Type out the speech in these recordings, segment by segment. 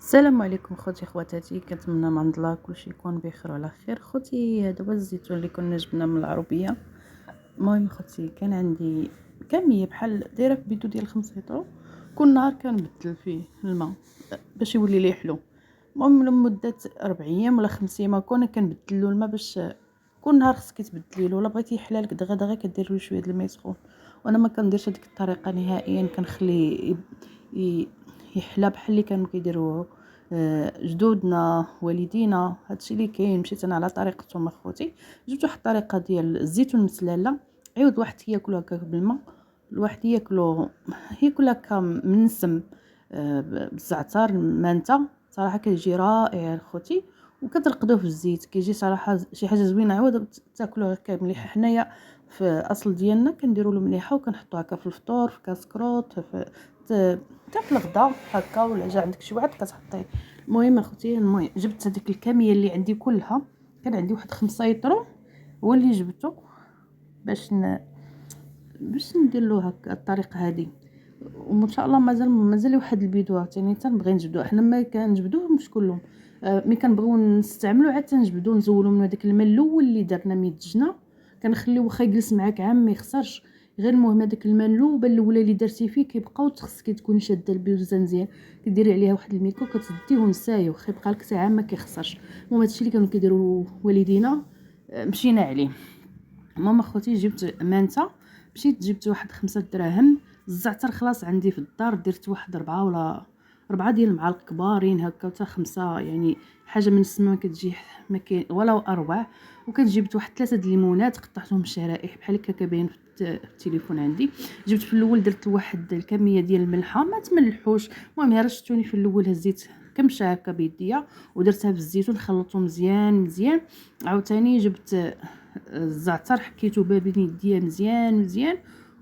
السلام عليكم خوتي خواتاتي، كنتمنى من عند الله كلشي يكون بخير وعلى خير. خوتي دابا الزيتون اللي كنا جبنا من العربيه. المهم خوتي كان عندي كميه بحال دايره في بيدو ديال 5 لتر، كل نهار كنبدل فيه الماء باش يولي لي حلو. المهم لمده 4 ايام ولا 5 ايام كنا كنبدل له الماء باش كل نهار خصك تبدلي له. ولا بغيتي يحلالك دغيا دغيا كدير له شويه د الماء سخون. وانا ما كنديرش هذيك الطريقه نهائيا، كنخليه يحلى بحال اللي كانوا كيديروه جدودنا والدينا. هادشي اللي كاين، مشيت انا على طريقتهم اخوتي. جبت واحد الطريقه ديال الزيتون المسلاله، عيود واحد ياكلو هكا بالماء، الواحد ياكلو هكا منسم بالزعتر المانتا. صراحه كيجي رائع اخوتي، وكترقدوه في الزيت كيجي صراحه شي حاجه زوينه. عوض تاكلوه هكا مليح، حنايا في اصل ديالنا كنديروا له مليحه وكنحطوها هكا في الفطور، في كاس كروت، حتى في الغدا هكا، ولا جا عندك شي واحد كتحطيه. المهم اختي، جبت هذيك الكميه اللي عندي كلها، كان عندي واحد 5 يطرو هو اللي جبته باش ندير له هكا الطريقه هذه. وان شاء الله مازال واحد البيدوه ثاني تنبغي نجبدو. حنا ما كنجبدوه مش كلهم، ملي كنبغيو نستعملو عاد تنجبدو نزولو من هذاك الماء الاول اللي درنا ميدجنا، كنخليو واخا يجلس معاك عام ما يخسرش. غير المهم هذاك الماء الاولى اللي درتي فيه كيبقاو خصك تكوني شاده البيوزه مزيان، كديري عليها واحد الميكو كتديه ونسايو واخا يبقى لك حتى عام ما كيخسرش. المهم هادشي اللي كانوا كيديروا والدينا، مشينا عليه. ماما خوتي جبت مانتا، مشيت جبت واحد 5 دراهم. الزعتر خلاص عندي في الدار، درت واحد 4 ولا 4 ديال المعالق كبارين هكا، حتى 5 يعني حاجه من السما كتجي ما كاين ولا اروع. جبت واحد 3 د الليمونات قطعتهم شرائح بحال هكا كباين في التليفون عندي. جبت في الاول درت واحد الكميه ديال الملحه، ما تملحوش. المهم رشتوني في الاول، هزيت كمشه هكا بيديا ودرتها في الزيتون، خلطته مزيان مزيان. عاوتاني جبت الزعتر حكيته بين يديا مزيان مزيان،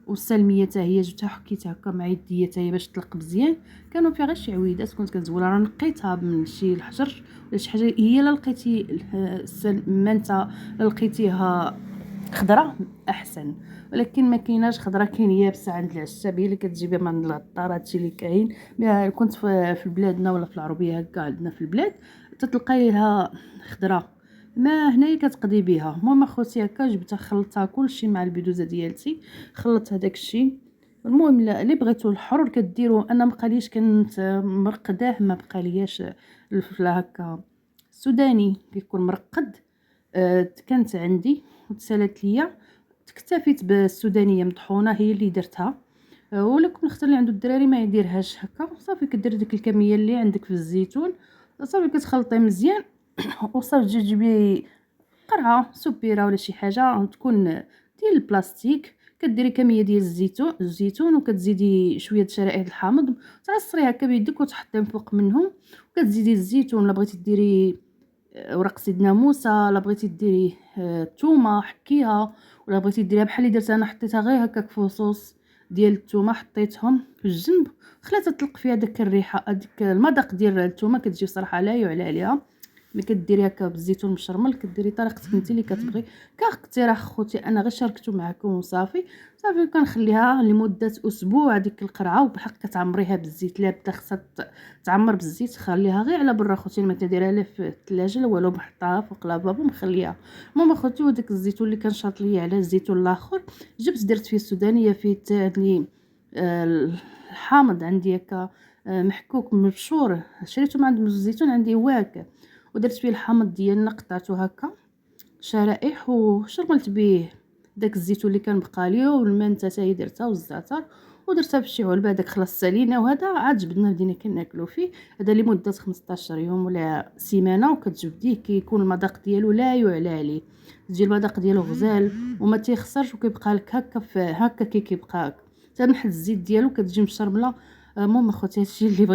والسلميه حتى هي جبتها حكيتها هكا مع يديا حتى هي باش تطلق مزيان. كانوا فيها غير شي عويدات كنت كنزولها، راه نقيتها من شي الحجر ولا شي حاجه. هي لا لقيتي المانتا لقيتيها خضره احسن، ولكن ما كايناش خضره، كاين يابسه عند العشاب هي اللي كتجيبها من العطار. هادشي اللي كاين. كنت في بلادنا ولا في العربيه هكا عندنا في البلاد تتلقايها خضره، ما هنايا كتقضي بها. المهم اخوتي هكا جبتها خلطتها كلشي مع البيدوزه ديالتي، خلطت هذاك الشيء. المهم اللي بغيتو الحر كديروا، انا مبقاليش كنت مرقداه، ما بقالياش الفلفله هكا السوداني كيكون مرقد. كانت عندي وتسالت ليا، اكتفيت بالسودانيه مطحونه هي اللي درتها. ولا كون اختار اللي عنده الدراري ما يديرهاش هكا صافي. كدير ديك الكميه اللي عندك في الزيتون صافي، كتخلطيه مزيان. وصافي تجيبي قرعه سبيره ولا شي حاجه تكون ديال البلاستيك، كديري كميه ديال الزيتون وكتزيدي شويه شرائح الحامض، تعصري هكا بيدك وتحطيهم فوق منهم. وكتزيدي الزيتون، لا بغيتي ديري ورق سيدنا موسى، لا بغيتي ديري الثومه حكيها، ولا بغيتي ديريها بحال اللي درت انا حطيتها غير هكاك فصوص ديال الثومه حطيتهم في الجنب، خليتها تطلق فيها داك الريحه، هذيك المذاق ديال الثومه كتجي صراحه لا يعلى عليها. ملي كديري هكا بالزيتون المشرمل كديري طريقتك انت اللي كتبغي كاختراع خوتي، انا غير شاركته معكم وصافي. صافي كنخليها لمده اسبوع ديك القرعه، وبحق كتعمريها بالزيت، لا بدا خصها تعمر بالزيت، خليها غير على برا خوتي، ما تديرها لا في الثلاجه لا والو، محطها فوق لافابو مخليها. المهم خوتي وداك الزيتون اللي كان شاط ليا على الزيتون الاخر جبت درت فيه السودانيه، فيه تاني الحامض عندي هكا محكوك مبشور، شريته من عند الزيتون عندي واك، ودرت فيه الحامض ديالنا قطعته هكا شرائح وشرملت به داك الزيتون اللي كان بقى ليه، والمانتا حتى هي درتها والزعتر ودرتها في شي علبه. داك خلاص سالينا، وهذا عاد جبدنا بدينا كناكلو فيه هذا لمده 15 يوم ولا سيمانه، وكتجبديه كيكون المذاق ديالو لا يعلى عليه، تجي المذاق ديالو غزال وما تيخسرش، وكيبقى لك هكا في هكا كيبقى تنحل الزيت ديالو كتجي مشرمله. المهم اخوتي هادشي اللي